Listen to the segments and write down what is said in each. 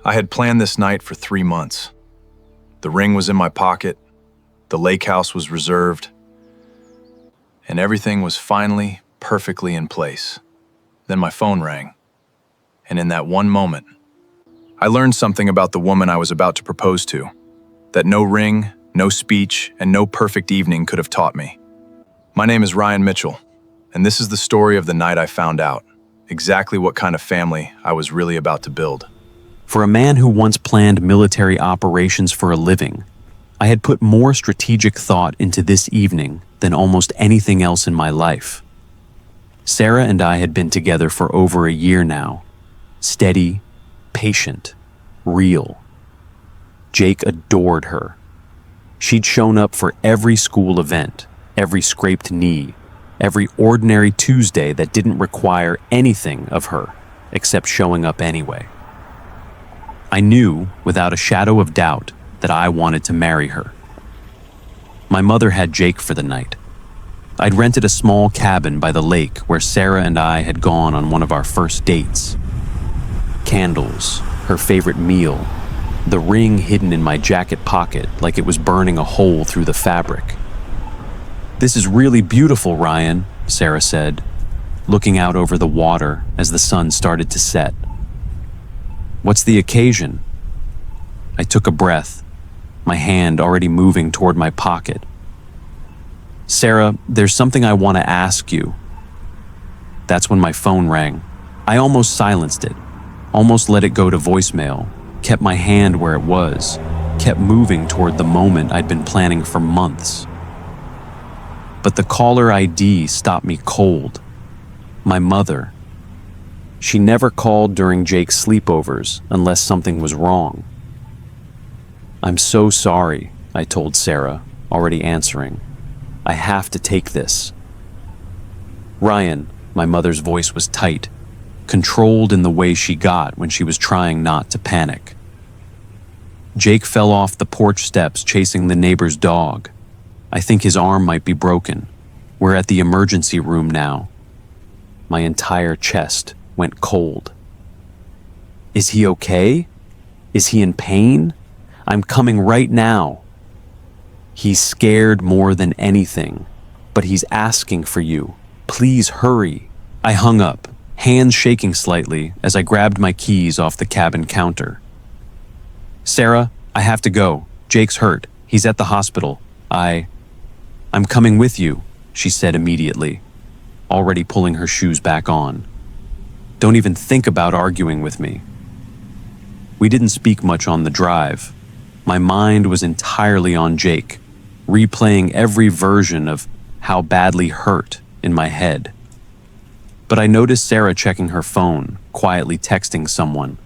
I had planned this night for 3 months. The ring was in my pocket, the lake house was reserved, and everything was finally perfectly in place. Then my phone rang, and in that one moment, I learned something about the woman I was about to propose to, that no ring, no speech, and no perfect evening could have taught me. My name is Ryan Mitchell, and this is the story of the night I found out exactly what kind of family I was really about to build. For a man who once planned military operations for a living, I had put more strategic thought into this evening than almost anything else in my life. Sarah and I had been together for over a year now. Steady, patient, real. Jake adored her. She'd shown up for every school event, every scraped knee, every ordinary Tuesday that didn't require anything of her except showing up anyway. I knew, without a shadow of doubt, that I wanted to marry her. My mother had Jake for the night. I'd rented a small cabin by the lake where Sarah and I had gone on one of our first dates. Candles, her favorite meal, the ring hidden in my jacket pocket like it was burning a hole through the fabric. "This is really beautiful, Ryan," Sarah said, looking out over the water as the sun started to set. "What's the occasion?" I took a breath, my hand already moving toward my pocket. "Sarah, there's something I want to ask you." That's when my phone rang. I almost silenced it, almost let it go to voicemail, kept my hand where it was, kept moving toward the moment I'd been planning for months. But the caller ID stopped me cold. My mother. She never called during Jake's sleepovers unless something was wrong. "I'm so sorry," I told Sarah, already answering. "I have to take this." "Ryan," my mother's voice was tight, controlled in the way she got when she was trying not to panic. "Jake fell off the porch steps chasing the neighbor's dog. I think his arm might be broken. We're at the emergency room now." My entire chest went cold. "Is he okay? Is he in pain? I'm coming right now." "He's scared more than anything, but he's asking for you. Please hurry." I hung up, hands shaking slightly as I grabbed my keys off the cabin counter. "Sarah, I have to go. Jake's hurt. He's at the hospital. I'm coming with you," she said immediately, already pulling her shoes back on. "Don't even think about arguing with me." We didn't speak much on the drive. My mind was entirely on Jake, replaying every version of how badly hurt in my head. But I noticed Sarah checking her phone, quietly texting someone.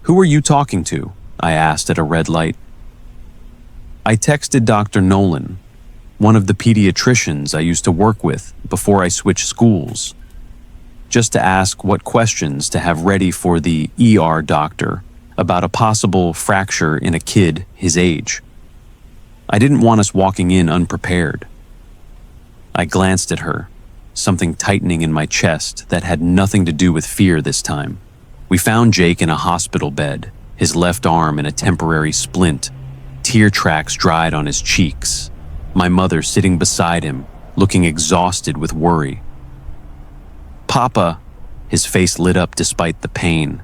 "Who are you talking to?" I asked at a red light. "I texted Dr. Nolan, one of the pediatricians I used to work with before I switched schools, just to ask what questions to have ready for the ER doctor about a possible fracture in a kid his age. I didn't want us walking in unprepared." I glanced at her, something tightening in my chest that had nothing to do with fear this time. We found Jake in a hospital bed, his left arm in a temporary splint, tear tracks dried on his cheeks. My mother sitting beside him, looking exhausted with worry. "Papa," his face lit up despite the pain,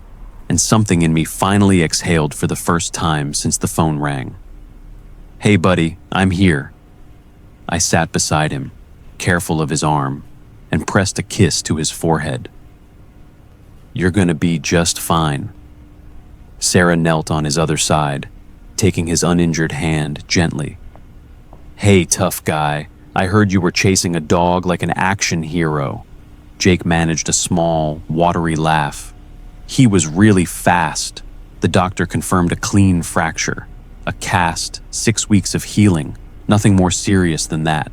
and something in me finally exhaled for the first time since the phone rang. "Hey buddy, I'm here." I sat beside him, careful of his arm, and pressed a kiss to his forehead. "You're gonna be just fine." Sarah knelt on his other side, taking his uninjured hand gently. "Hey, tough guy, I heard you were chasing a dog like an action hero." Jake managed a small, watery laugh. "He was really fast." The doctor confirmed a clean fracture, a cast, 6 weeks of healing, nothing more serious than that.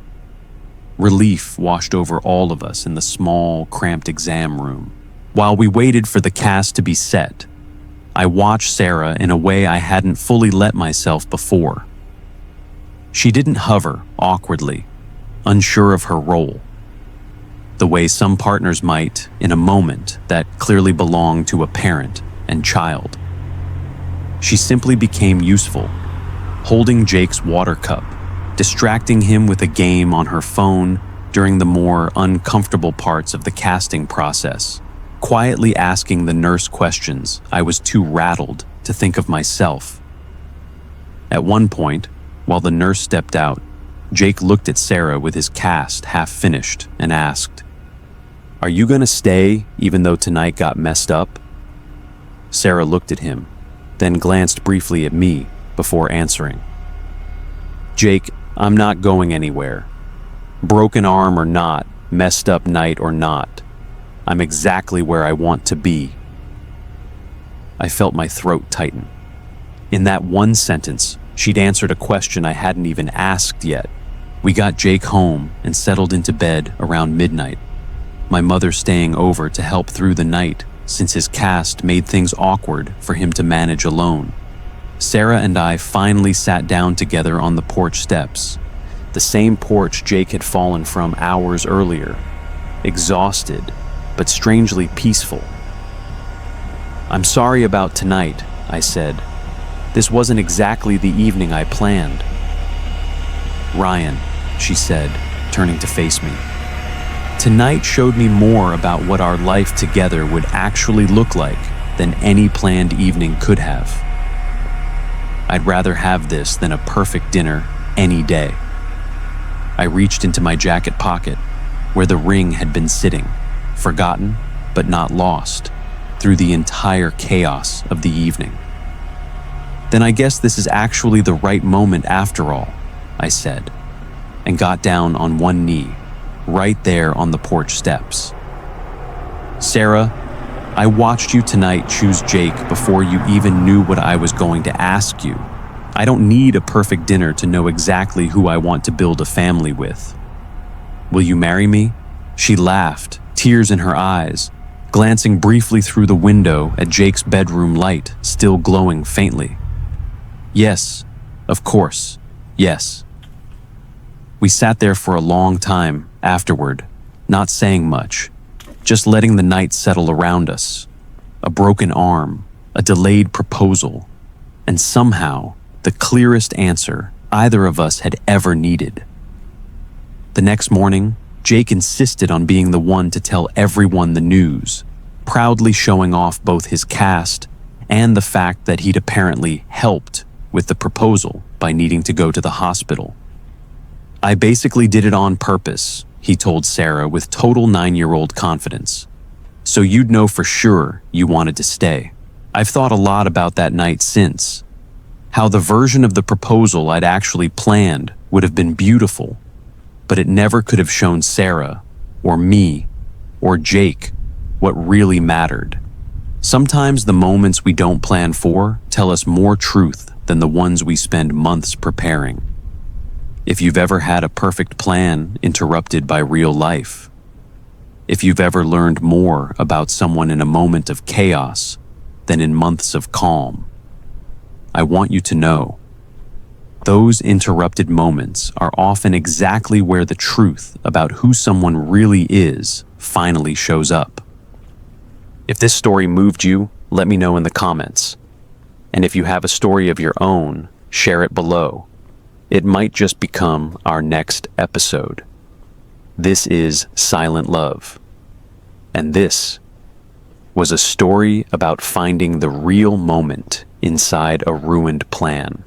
Relief washed over all of us in the small, cramped exam room. While we waited for the cast to be set, I watched Sarah in a way I hadn't fully let myself before. She didn't hover awkwardly, unsure of her role, the way some partners might in a moment that clearly belonged to a parent and child. She simply became useful, holding Jake's water cup, distracting him with a game on her phone during the more uncomfortable parts of the casting process, quietly asking the nurse questions I was too rattled to think of myself. At one point, while the nurse stepped out, Jake looked at Sarah with his cast half finished and asked, "Are you gonna stay even though tonight got messed up?" Sarah looked at him, then glanced briefly at me before answering. "Jake, I'm not going anywhere. Broken arm or not, messed up night or not, I'm exactly where I want to be." I felt my throat tighten. In that one sentence, she'd answered a question I hadn't even asked yet. We got Jake home and settled into bed around midnight, my mother staying over to help through the night since his cast made things awkward for him to manage alone. Sarah and I finally sat down together on the porch steps, the same porch Jake had fallen from hours earlier, exhausted but strangely peaceful. "I'm sorry about tonight," I said. "This wasn't exactly the evening I planned." "Ryan," she said, turning to face me, "tonight showed me more about what our life together would actually look like than any planned evening could have. I'd rather have this than a perfect dinner any day." I reached into my jacket pocket, where the ring had been sitting, forgotten but not lost, through the entire chaos of the evening. "Then I guess this is actually the right moment after all," I said, and got down on one knee, right there on the porch steps. "Sarah, I watched you tonight choose Jake before you even knew what I was going to ask you. I don't need a perfect dinner to know exactly who I want to build a family with. Will you marry me?" She laughed, tears in her eyes, glancing briefly through the window at Jake's bedroom light still glowing faintly. "Yes, of course, yes." We sat there for a long time afterward, not saying much, just letting the night settle around us. A broken arm, a delayed proposal, and somehow the clearest answer either of us had ever needed. The next morning, Jake insisted on being the one to tell everyone the news, proudly showing off both his cast and the fact that he'd apparently helped with the proposal by needing to go to the hospital. "I basically did it on purpose," he told Sarah with total 9-year-old confidence, "so you'd know for sure you wanted to stay. I've thought a lot about that night since, how the version of the proposal I'd actually planned would have been beautiful, but it never could have shown Sarah, or me, or Jake what really mattered. Sometimes the moments we don't plan for tell us more truth than the ones we spend months preparing. If you've ever had a perfect plan interrupted by real life, if you've ever learned more about someone in a moment of chaos than in months of calm, I want you to know, those interrupted moments are often exactly where the truth about who someone really is finally shows up. If this story moved you, let me know in the comments. And if you have a story of your own, share it below. It might just become our next episode. This is Silent Love. And this was a story about finding the real moment inside a ruined plan.